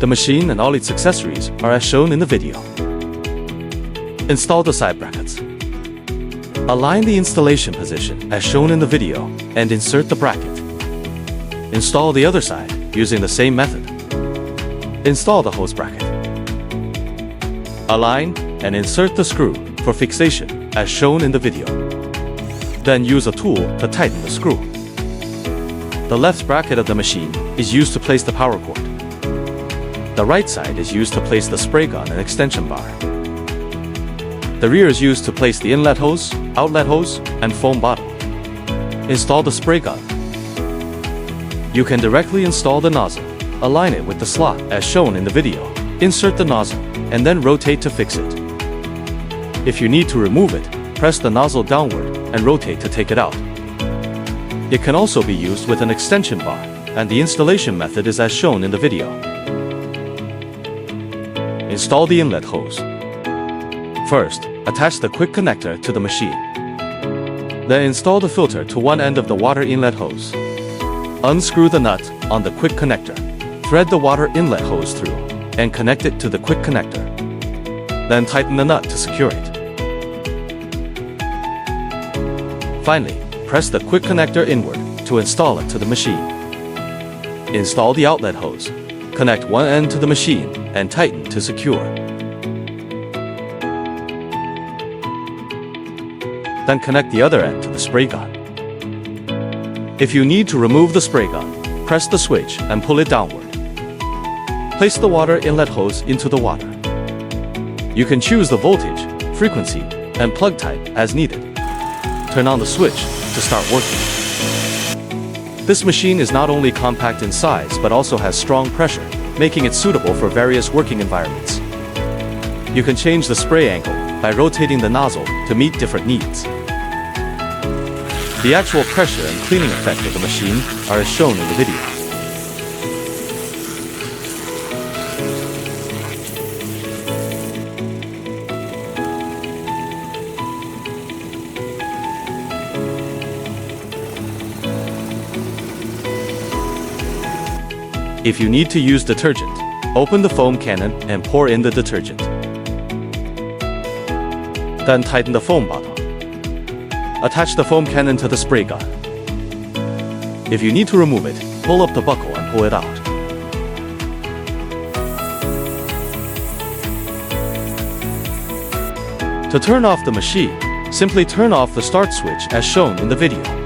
The machine and all its accessories are as shown in the video. Install the side brackets. Align the installation position as shown in the video and insert the bracket. Install the other side using the same method. Install the hose bracket. Align and insert the screw for fixation as shown in the video. Then use a tool to tighten the screw. The left bracket of the machine is used to place the power cord. The right side is used to place the spray gun and extension bar. The rear is used to place the inlet hose, outlet hose, and foam bottle. Install the spray gun. You can directly install the nozzle. Align it with the slot as shown in the video. Insert the nozzle and then rotate to fix it. If you need to remove it, press the nozzle downward and rotate to take it out. It can also be used with an extension bar, and the installation method is as shown in the video. Install the inlet hose. First, attach the quick connector to the machine. Then install the filter to one end of the water inlet hose. Unscrew the nut on the quick connector. Thread the water inlet hose through and connect it to the quick connector. Then tighten the nut to secure it. Finally, press the quick connector inward to install it to the machine. Install the outlet hose. Connect one end to the machine and tighten to secure. Then connect the other end to the spray gun. If you need to remove the spray gun, press the switch and pull it downward. Place the water inlet hose into the water. You can choose the voltage, frequency, and plug type as needed. Turn on the switch to start working. This machine is not only compact in size but also has strong pressure, making it suitable for various working environments. You can change the spray angle by rotating the nozzle to meet different needs. The actual pressure and cleaning effect of the machine are as shown in the video. If you need to use detergent, open the foam cannon and pour in the detergent. Then tighten the foam bottle. Attach the foam cannon to the spray gun. If you need to remove it, pull up the buckle and pull it out. To turn off the machine, simply turn off the start switch as shown in the video.